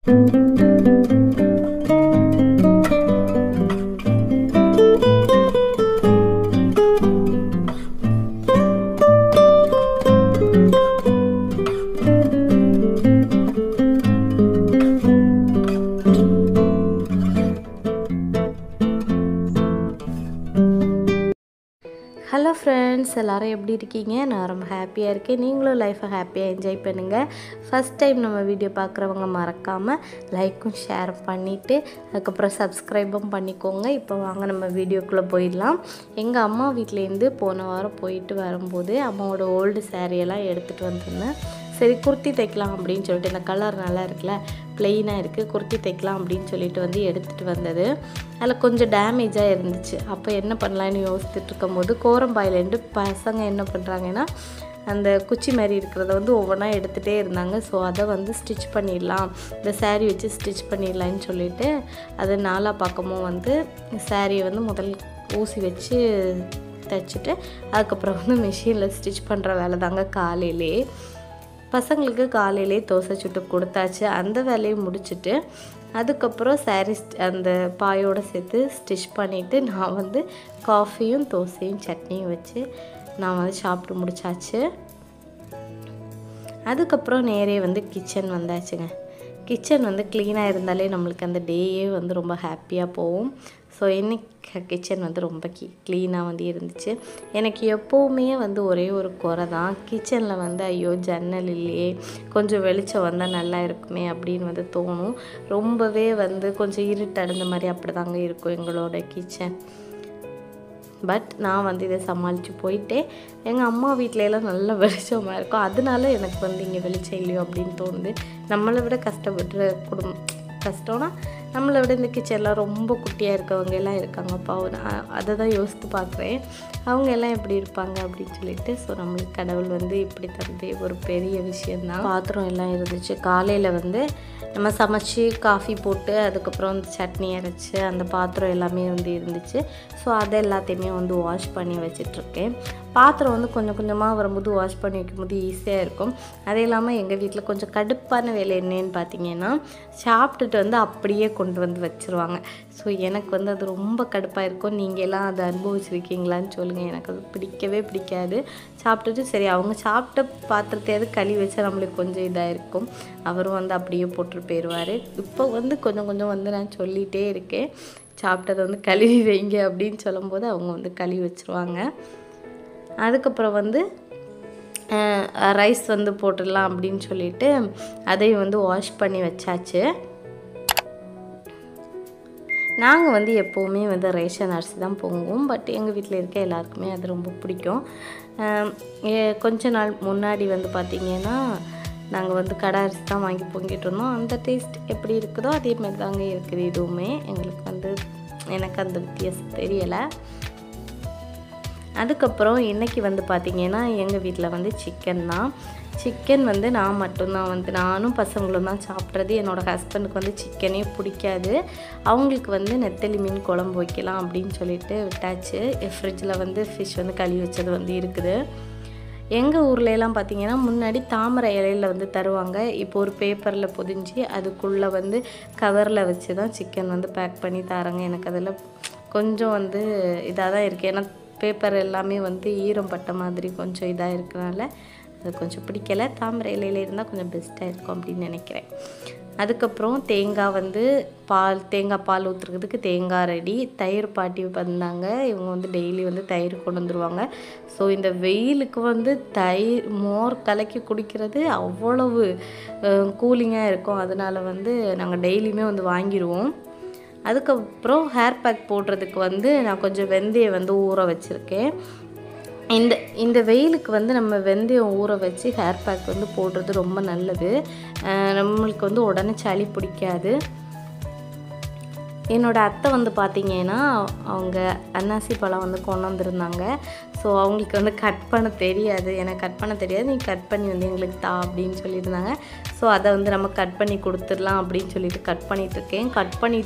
Hello friends, எல்லோரும் எப்படி இருக்கீங்க? நான் ரொம்ப ஹாப்பியாக இருக்கேன். நீங்களும் லைஃப்பை ஹாப்பியாக என்ஜாய் பண்ணுங்கள். ஃபஸ்ட் டைம் நம்ம வீடியோ பார்க்குறவங்க மறக்காமல் லைக்கும் ஷேர் பண்ணிவிட்டு அதுக்கப்புறம் சப்ஸ்கிரைபும் பண்ணிக்கோங்க. இப்போ வாங்க நம்ம வீடியோக்குள்ளே போயிடலாம். எங்கள் அம்மா வீட்டிலேருந்து போன வாரம் போயிட்டு வரும்போது அம்மாவோட ஓல்டு சாரியெல்லாம் எடுத்துகிட்டு வந்திருந்தேன். சரி, குர்த்தி தைக்கலாம் அப்படின்னு சொல்லிட்டு, இந்த கலர் நல்லா இருக்குல்ல, ப்ளெயினாக இருக்குது, குர்த்தி தைக்கலாம் அப்படின்னு சொல்லிட்டு வந்து எடுத்துகிட்டு வந்தது. அதில் கொஞ்சம் டேமேஜாக இருந்துச்சு. அப்போ என்ன பண்ணலான்னு யோசிச்சுட்டு இருக்கும்போது கோரம்பாயிலேருந்து பசங்க என்ன பண்ணுறாங்கன்னா, அந்த குச்சி மாதிரி இருக்கிறத வந்து ஒவ்வொன்றா எடுத்துகிட்டே இருந்தாங்க. ஸோ அதை வந்து ஸ்டிச் பண்ணிடலாம், இந்த சாரீ வச்சு ஸ்டிச் பண்ணிடலான்னு சொல்லிவிட்டு அது நாலா பக்கமும் வந்து சாரியை வந்து முதல் ஊசி வச்சு தைச்சிட்டு அதுக்கப்புறம் வந்து மிஷினில் ஸ்டிச் பண்ணுற வேலை தாங்க. காலையிலே பசங்களுக்கு காலையிலே தோசை சுட்டு கொடுத்தாச்சு. அந்த வேலையை முடிச்சுட்டு அதுக்கப்புறம் சாரீ அந்த பாயோடு சேர்த்து ஸ்டிச் பண்ணிவிட்டு நான் வந்து காஃபியும் தோசையும் சட்னியும் வச்சு நான் வந்து சாப்பிட்டு முடிச்சாச்சு. அதுக்கப்புறம் நேரே வந்து கிச்சன் வந்தாச்சுங்க. கிச்சன் வந்து க்ளீனாக இருந்தாலே நம்மளுக்கு அந்த டேயே வந்து ரொம்ப ஹாப்பியாக போகும். ஸோ இன்றைக்கி கிச்சன் வந்து ரொம்ப க்ளீனாக வந்து இருந்துச்சு. எனக்கு எப்போவுமே வந்து ஒரே ஒரு குறை தான், கிச்சனில் வந்து ஐயோ ஜன்னல் இல்லையே, கொஞ்சம் வெளிச்சம் வந்தால் நல்லா இருக்குமே அப்படின்னு வந்து தோணும். ரொம்பவே வந்து கொஞ்சம் இருட்டடைந்த மாதிரி அப்படி தாங்க இருக்கும் எங்களோட கிச்சன். பட் நான் வந்து இதை சமாளித்து போயிட்டேன். எங்கள் அம்மா வீட்டிலலாம் நல்ல வெளிச்சமாக இருக்கும், அதனால எனக்கு வந்து இங்கே வெளிச்சம் இல்லையோ அப்படின்னு தோணுது. நம்மளை விட கஷ்டப்படுற கஷ்டம்னா நம்மளை விட இந்த கிச்சன்லாம் ரொம்ப குட்டியாக இருக்கவங்க எல்லாம் இருக்காங்கப்பா. நான் அதை தான் யோசித்து பார்க்குறேன், அவங்க எல்லாம் எப்படி இருப்பாங்க அப்படின்னு சொல்லிட்டு. ஸோ நம்மளுக்கு கடவுள் வந்து இப்படி தந்தே ஒரு பெரிய விஷயந்தான். பாத்திரம் எல்லாம் இருந்துச்சு. காலையில் வந்து நம்ம சமைச்சி காஃபி போட்டு அதுக்கப்புறம் வந்து சட்னி அரைச்சி அந்த பாத்திரம் எல்லாமே வந்து இருந்துச்சு. ஸோ அதை எல்லாத்தையுமே வந்து வாஷ் பண்ணி வச்சிட்ருக்கேன். பாத்திரம் வந்து கொஞ்சம் கொஞ்சமாக வரும்போது வாஷ் பண்ணி வைக்கும்போது ஈஸியாக இருக்கும். அது இல்லாமல் எங்கள் வீட்டில் கொஞ்சம் கடுப்பான வேலை என்னன்னு பார்த்தீங்கன்னா, சாப்பிட்டுட்டு வந்து அப்படியே கொண்டு வந்து வச்சுருவாங்க. ஸோ எனக்கு வந்து அது ரொம்ப கடுப்பாக இருக்கும். நீங்கள் எல்லாம் அதை அனுபவிச்சிருக்கீங்களான்னு சொல்லுங்கள். எனக்கு அது பிடிக்கவே பிடிக்காது. சாப்பிட்டுட்டு சரி அவங்க சாப்பிட்ட பாத்திரத்தையாவது கழுவி வச்சா நம்மளுக்கு கொஞ்சம் இதாக இருக்கும். அவரும் வந்து அப்படியே போட்டு போயிடுவார். இப்போ வந்து கொஞ்சம் கொஞ்சம் வந்து நான் சொல்லிகிட்டே இருக்கேன், சாப்பிட்டதை வந்து கழுவி வைங்க அப்படின்னு சொல்லும்போது அவங்க வந்து கழுவி வச்சுருவாங்க. அதுக்கப்புறம் வந்து ரைஸ் வந்து போட்டுடலாம் அப்படின்னு சொல்லிட்டு அதையும் வந்து வாஷ் பண்ணி வச்சாச்சு. நாங்கள் வந்து எப்போவுமே வந்து ரேஷன் அரிசி தான் பொங்குவோம். பட் எங்கள் வீட்டில் இருக்க எல்லாருக்குமே அது ரொம்ப பிடிக்கும். கொஞ்ச நாள் முன்னாடி வந்து பார்த்திங்கன்னா நாங்கள் வந்து கடை அரிசி தான் வாங்கி பொங்கிட்டு இருந்தோம். அந்த டேஸ்ட் எப்படி இருக்குதோ அதே மாதிரி தாங்க இருக்குது இதுவுமே. எங்களுக்கு வந்து எனக்கு அந்த வித்தியாசம் தெரியலை. அதுக்கப்புறம் இன்றைக்கி வந்து பார்த்திங்கன்னா எங்கள் வீட்டில் வந்து சிக்கன் தான். சிக்கன் வந்து நான் மட்டும்தான் வந்து நானும் பசங்களும் தான் சாப்பிட்றது. என்னோடய ஹஸ்பண்டுக்கு வந்து சிக்கனே பிடிக்காது. அவங்களுக்கு வந்து நெத்தலி மீன் குழம்பு வைக்கலாம் அப்படின்னு சொல்லிட்டு விட்டாச்சு. ஃப்ரிட்ஜில் வந்து ஃபிஷ் வந்து கழுவி வச்சது வந்து இருக்குது. எங்கள் ஊர்லெலாம் பார்த்திங்கன்னா முன்னாடி தாமரை இலையில் வந்து தருவாங்க. இப்போ ஒரு பேப்பரில் பொதிஞ்சு அதுக்குள்ளே வந்து கவரில் வச்சு தான் சிக்கன் வந்து பேக் பண்ணி தராங்க. எனக்கு அதில் கொஞ்சம் வந்து இதாக தான் இருக்குது. ஏன்னா பேப்பர் எல்லாமே வந்து ஈரம் பட்ட மாதிரி கொஞ்சம் இதாக இருக்கிறனால அது கொஞ்சம் பிடிக்கலை. தாமரை இலையில் இருந்தால் கொஞ்சம் பெஸ்ட்டாக இருக்கும் அப்படின்னு நினைக்கிறேன். அதுக்கப்புறம் தேங்காய் வந்து தேங்காய் பால் ஊற்றுறதுக்கு தேங்காய் ரெடி. தயிர் பாட்டி வந்தாங்க. இவங்க வந்து டெய்லி வந்து தயிர் கொண்டு வந்துடுவாங்க. ஸோ இந்த வெயிலுக்கு வந்து மோர் கலக்கி குடிக்கிறது அவ்வளவு கூலிங்காக இருக்கும். அதனால் வந்து நாங்கள் டெய்லியுமே வந்து வாங்கிடுவோம். அதுக்கப்புறம் ஹேர் பேக் போடுறதுக்கு வந்து நான் கொஞ்சம் வெந்தயம் வந்து ஊற வச்சுருக்கேன். இந்த வெயிலுக்கு வந்து நம்ம வெந்தயம் ஊற வச்சு ஹேர் பேக் வந்து போடுறது ரொம்ப நல்லது. நம்மளுக்கு வந்து உடனே சளி பிடிக்காது. என்னோடய அத்தை வந்து பார்த்திங்கன்னா அவங்க அன்னாசி பழம் வந்து கொண்டு வந்திருந்தாங்க. ஸோ அவங்களுக்கு வந்து கட் பண்ண தெரியாது, எனக்கு கட் பண்ண தெரியாது, நீ கட் பண்ணி வந்து எங்களுக்கு தா அப்படின்னு சொல்லியிருந்தாங்க. ஸோ அதை வந்து நம்ம கட் பண்ணி கொடுத்துடலாம் அப்படின்னு சொல்லிட்டு கட் பண்ணிகிட்ருக்கேன். கட் பண்ணி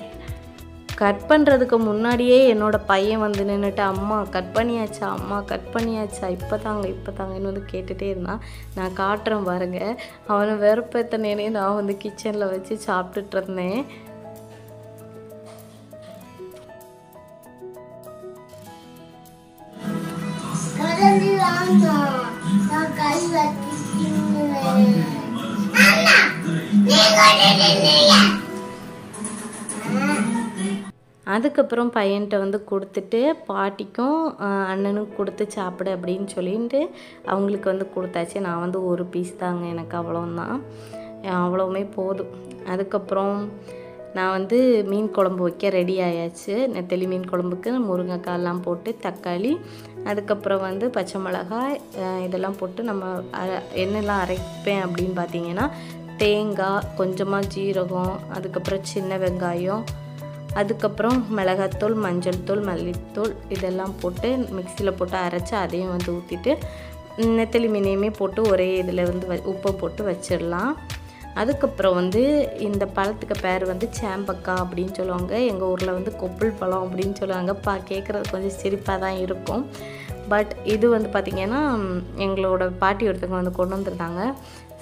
கட் பண்ணுறதுக்கு முன்னாடியே என்னோடய பையன் வந்து நின்றுட்டு அம்மா கட் பண்ணியாச்சா அம்மா கட் பண்ணியாச்சா இப்போ தாங்கன்னு வந்து கேட்டுகிட்டே இருந்தான். நான் காட்டுறேன் பாருங்க. அவனை வெறுப்பேத்தனே நான் வந்து கிச்சனில் வச்சு சாப்பிட்டுட்டு இருந்தேன். அதுக்கப்புறம் பையன்கிட்ட வந்து கொடுத்துட்டு பாட்டிக்கும் அண்ணனுக்கும் கொடுத்து சாப்பிடு அப்படின்னு சொல்லிட்டு அவங்களுக்கு வந்து கொடுத்தாச்சு. நான் வந்து ஒரு பீஸ் தாங்க, எனக்கு அவ்வளோதான், அவ்வளோவுமே போதும். அதுக்கப்புறம் நான் வந்து மீன் குழம்பு வைக்க ரெடி ஆயாச்சு. நெத்தலி மீன் குழம்புக்கு முருங்கைக்காயெல்லாம் போட்டு தக்காளி, அதுக்கப்புறம் வந்து பச்சை மிளகாய் இதெல்லாம் போட்டு நம்ம என்னெல்லாம் அரைப்பேன் அப்படின்னு பார்த்தீங்கன்னா தேங்காய், கொஞ்சமாக ஜீரகம், அதுக்கப்புறம் சின்ன வெங்காயம், அதுக்கப்புறம் மிளகாத்தூள், மஞ்சள் தூள், மல்லித்தூள் இதெல்லாம் போட்டு மிக்சியில் போட்டு அரைச்சி அதையும் வந்து ஊற்றிட்டு நெத்தலி மீனையுமே போட்டு ஒரே இதில் வந்து உப்பை போட்டு வச்சிடலாம். அதுக்கப்புறம் வந்து இந்த பழத்துக்கு பேர் வந்து சேம்பக்காய் அப்படின்னு சொல்லுவாங்க. எங்கள் ஊரில் வந்து கொப்புள் பழம் அப்படின்னு சொல்லுவாங்க. கேட்குறது கொஞ்சம் சிரிப்பாக தான் இருக்கும். பட் இது வந்து பார்த்திங்கன்னா எங்களோட பாட்டி ஒருத்தவங்க வந்து கொண்டு வந்துருந்தாங்க.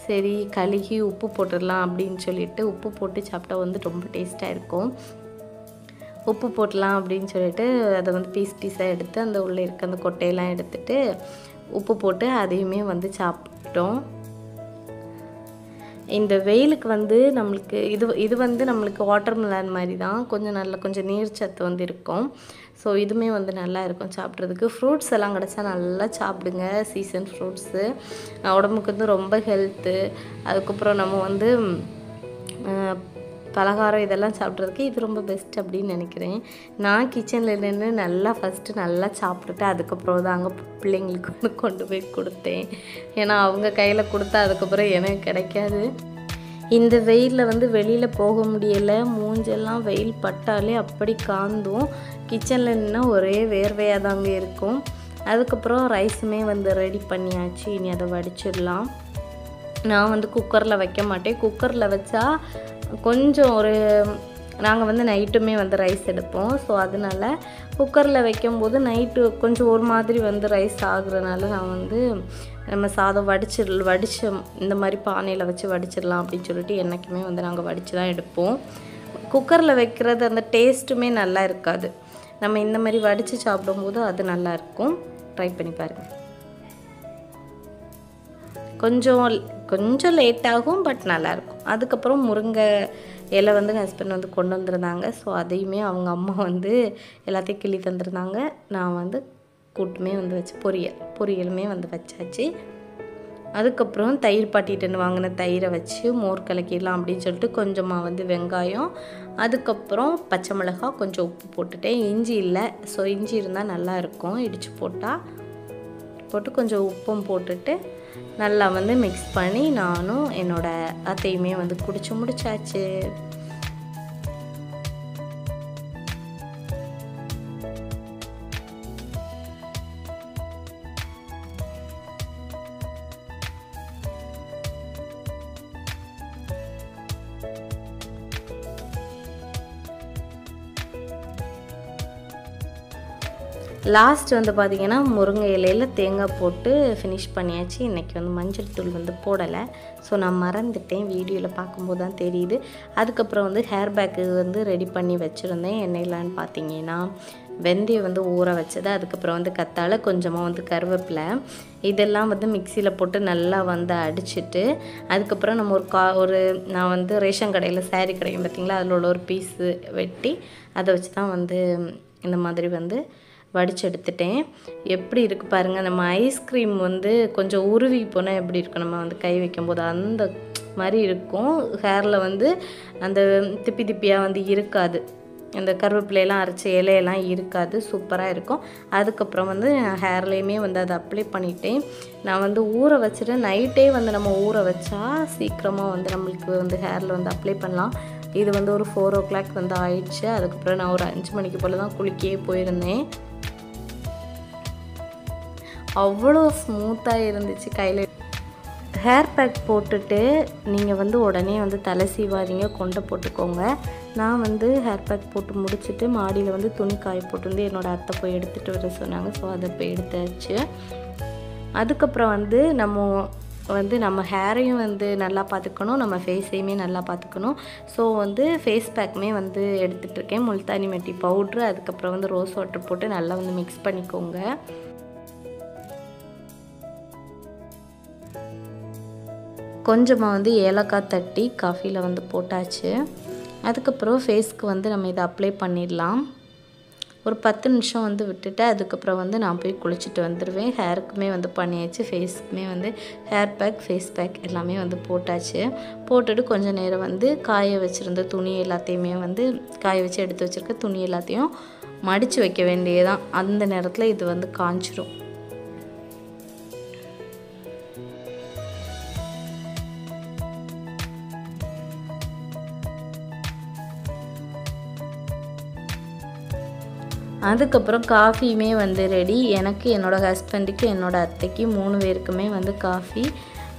சரி கழுகி உப்பு போட்டுடலாம் அப்படின்னு சொல்லிட்டு உப்பு போட்டு சாப்பிட்டா வந்து ரொம்ப டேஸ்ட்டாக இருக்கும். உப்பு போட்டலாம் அப்படின்னு சொல்லிட்டு அதை வந்து பீஸாக எடுத்து அந்த உள்ளே இருக்க அந்த கொட்டையெல்லாம் எடுத்துட்டு உப்பு போட்டு அதையுமே வந்து சாப்பிட்டோம். இந்த வெயிலுக்கு வந்து நம்மளுக்கு இது வந்து நம்மளுக்கு வாட்டர் மெலன் மாதிரி தான், கொஞ்சம் நீர் சத்து வந்து இருக்கும். ஸோ இதுவுமே வந்து நல்லா இருக்கும் சாப்பிட்றதுக்கு. ஃப்ரூட்ஸ் எல்லாம் கிடச்சா நல்லா சாப்பிடுங்க, சீசன் ஃப்ரூட்ஸு உடம்புக்கு வந்து ரொம்ப ஹெல்த்து. அதுக்கப்புறம் நம்ம வந்து பலகாரம் இதெல்லாம் சாப்பிட்றதுக்கு இது ரொம்ப பெஸ்ட் அப்படின்னு நினைக்கிறேன். நான் கிச்சனில் நின்று ஃபஸ்ட்டு நல்லா சாப்பிட்டுட்டு அதுக்கப்புறம் தான் அங்கே பிள்ளைங்களுக்கு வந்து கொண்டு போய் கொடுத்தேன். ஏன்னா அவங்க கையில் கொடுத்தா அதுக்கப்புறம் எனக்கு கிடைக்காது. இந்த வெயிலில் வந்து வெளியில் போக முடியலை. மூஞ்செல்லாம் வெயில் பட்டாலே அப்படி காந்தும். கிச்சனில் நின்னா ஒரே வேர்வையாக தாங்க இருக்கும். அதுக்கப்புறம் ரைஸுமே வந்து ரெடி பண்ணியாச்சு. இனி அதை வடிச்சிடலாம். நான் வந்து குக்கரில் வைக்க மாட்டேன். குக்கரில் வச்சா கொஞ்சம் நாங்கள் வந்து நைட்டுமே வந்து ரைஸ் எடுப்போம். ஸோ அதனால் குக்கரில் வைக்கும்போது நைட்டு கொஞ்சம் ஒரு மாதிரி வந்து ரைஸ் ஆகுறதுனால நான் வந்து நம்ம சாதம் வடித்து இந்த மாதிரி பானையில் வச்சு வடிச்சிடலாம் அப்படின்னு சொல்லிட்டு என்றைக்குமே வந்து நாங்கள் வடித்து தான் எடுப்போம். குக்கரில் வைக்கிறது அந்த டேஸ்ட்டுமே நல்லா இருக்காது. நம்ம இந்த மாதிரி வடித்து சாப்பிடும்போது அது நல்லாயிருக்கும். ட்ரை பண்ணி பாருங்கள். கொஞ்சம் லேட் ஆகும், பட் நல்லாயிருக்கும். அதுக்கப்புறம் முருங்கை இலை வந்து ஹஸ்பண்ட் வந்து கொண்டு வந்திருந்தாங்க. ஸோ அதையுமே அவங்க அம்மா வந்து எல்லாத்தையும் கிள்ளி தந்துருந்தாங்க. நான் வந்து கூட்டுமே வந்து வச்சு பொரியலுமே வந்து வச்சாச்சு. அதுக்கப்புறம் தயிர் பாட்டிட்டு வாங்கின தயிரை வச்சு மோர் கலக்கிடலாம் அப்படின்னு சொல்லிட்டு கொஞ்சமாக வந்து வெங்காயம், அதுக்கப்புறம் பச்சை மிளகாய், கொஞ்சம் உப்பு போட்டுட்டேன். இஞ்சி இல்லை, ஸோ இஞ்சி இருந்தால் நல்லாயிருக்கும். இடித்து போட்டு கொஞ்சம் உப்பும் போட்டுட்டு நல்லா வந்து மிக்ஸ் பண்ணி நானும் என்னோடய அத்தையுமே வந்து குடிச்சு முடிச்சாச்சு. லாஸ்ட் வந்து பார்த்திங்கன்னா முருங்கை இலையில் தேங்காய் போட்டு ஃபினிஷ் பண்ணியாச்சு. இன்றைக்கி வந்து மஞ்சள் தூள் வந்து போடலை. ஸோ நான் மறந்துட்டேன், வீடியோவில் பார்க்கும்போது தான் தெரியுது. அதுக்கப்புறம் வந்து ஹேர் பேக்கு வந்து ரெடி பண்ணி வச்சுருந்தேன். எண்ணெயிலான்னு பார்த்தீங்கன்னா வெந்தயம் வந்து ஊற வச்சது, அதுக்கப்புறம் வந்து கத்தாழை, கொஞ்சமாக வந்து கருவேப்பிலை, இதெல்லாம் வந்து மிக்சியில் போட்டு நல்லா வந்து அடிச்சுட்டு அதுக்கப்புறம் நம்ம நான் வந்து ரேஷன் கடையில் சாரீ கிடைக்கும் பார்த்திங்களா, அதில் உள்ள ஒரு பீஸு வெட்டி அதை வச்சு தான் வந்து இந்த மாதிரி வந்து வடித்து எடுத்துட்டேன். எப்படி இருக்குது பாருங்கள். நம்ம ஐஸ்கிரீம் வந்து கொஞ்சம் உருவி போனால் எப்படி இருக்கும், நம்ம வந்து கை வைக்கும்போது அந்த மாதிரி இருக்கும். ஹேரில் வந்து அந்த திப்பியாக வந்து இருக்காது, அந்த கருவேப்பிலையெல்லாம் அரைச்ச இலையெல்லாம் இருக்காது, சூப்பராக இருக்கும். அதுக்கப்புறம் வந்து ஹேர்லேயுமே வந்து அதை அப்ளை பண்ணிட்டேன். நான் வந்து ஊற வச்சுட்டு நைட்டே வந்து நம்ம ஊற வச்சா சீக்கிரமாக வந்து நம்மளுக்கு வந்து ஹேரில் வந்து அப்ளை பண்ணலாம். இது வந்து ஒரு 4 o'clock வந்து ஆயிடுச்சு. அதுக்கப்புறம் நான் ஒரு 5 மணிக்கு போல் தான் குளிக்கவே போயிருந்தேன். அவ்வளோ ஸ்மூத்தாக இருந்துச்சு. கையில் ஹேர் பேக் போட்டுட்டு நீங்கள் வந்து உடனே வந்து தலை சீவாதீங்க, கொண்டை போட்டுக்கோங்க. நான் வந்து ஹேர் பேக் போட்டு முடிச்சுட்டு மாடியில் வந்து துணி காய போட்டு என்னோடய அத்தை போய் எடுத்துகிட்டு வர சொன்னாங்க. ஸோ அதை போய் எடுத்தாச்சு. அதுக்கப்புறம் வந்து நம்ம ஹேரையும் வந்து நல்லா பார்த்துக்கணும், நம்ம ஃபேஸையுமே நல்லா பார்த்துக்கணும். ஸோ வந்து ஃபேஸ் பேக்குமே வந்து எடுத்துகிட்ருக்கேன். முல்தானி மெட்டி பவுட்ரு, அதுக்கப்புறம் வந்து ரோஸ் வாட்டர் போட்டு நல்லா வந்து மிக்ஸ் பண்ணிக்கோங்க. கொஞ்சமாக வந்து ஏலக்காய் தட்டி காஃபியில் வந்து போட்டாச்சு. அதுக்கப்புறம் ஃபேஸ்க்கு வந்து நம்ம இதை அப்ளை பண்ணிடலாம். ஒரு 10 நிமிஷம் வந்து விட்டுட்டு அதுக்கப்புறம் வந்து நான் போய் குளிச்சுட்டு வந்துடுவேன். ஹேருக்குமே வந்து பண்ணியாச்சு, ஃபேஸுக்குமே வந்து ஹேர் பேக், ஃபேஸ் பேக் எல்லாமே வந்து போட்டாச்சு. போட்டுட்டு கொஞ்சம் நேரம் வந்து காய வச்சுருந்த துணி எல்லாத்தையுமே வந்து காய வச்சு எடுத்து வச்சுருக்க துணி எல்லாத்தையும் மடித்து வைக்க வேண்டியதான். அந்த நேரத்தில் இது வந்து காஞ்சிரும். அதுக்கப்புறம் காஃபியுமே வந்து ரெடி. எனக்கு, என்னோடய ஹஸ்பண்டுக்கு, என்னோடய அத்தைக்கு 3 பேருக்குமே வந்து காஃபி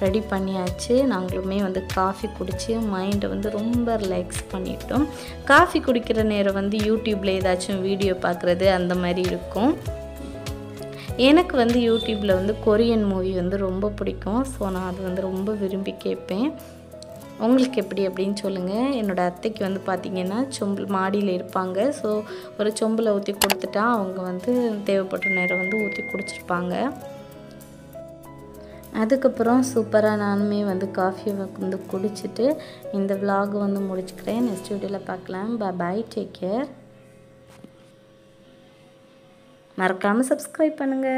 ரெடி பண்ணியாச்சு. நாங்களுமே வந்து காஃபி குடித்து மைண்டை வந்து ரொம்ப ரிலாக்ஸ் பண்ணிட்டோம். காஃபி குடிக்கிற நேரம் வந்து யூடியூப்பில் ஏதாச்சும் வீடியோ பார்க்குறது அந்த மாதிரி இருக்கும். எனக்கு வந்து யூடியூப்பில் வந்து கொரியன் மூவி வந்து ரொம்ப பிடிக்கும். ஸோ நான் அது வந்து ரொம்ப விரும்பி கேட்பேன். உங்களுக்கு எப்படி அப்படின்னு சொல்லுங்கள். என்னோடய அத்தைக்கு வந்து பார்த்திங்கன்னா மாடியில் இருப்பாங்க. ஸோ ஒரு சொம்பில் ஊற்றி கொடுத்துட்டா அவங்க வந்து தேவைப்பட்ட நேரம் வந்து ஊற்றி குடிச்சிருப்பாங்க. அதுக்கப்புறம் சூப்பராக நானுமே வந்து காஃபி வந்து குடிச்சிட்டு இந்த விலாக் வந்து முடிச்சுக்கிறேன். நெக்ஸ்ட் வீடியோவில் பார்க்கலாம். பாய், டேக் கேர். மறக்காமல் சப்ஸ்கிரைப் பண்ணுங்கள்.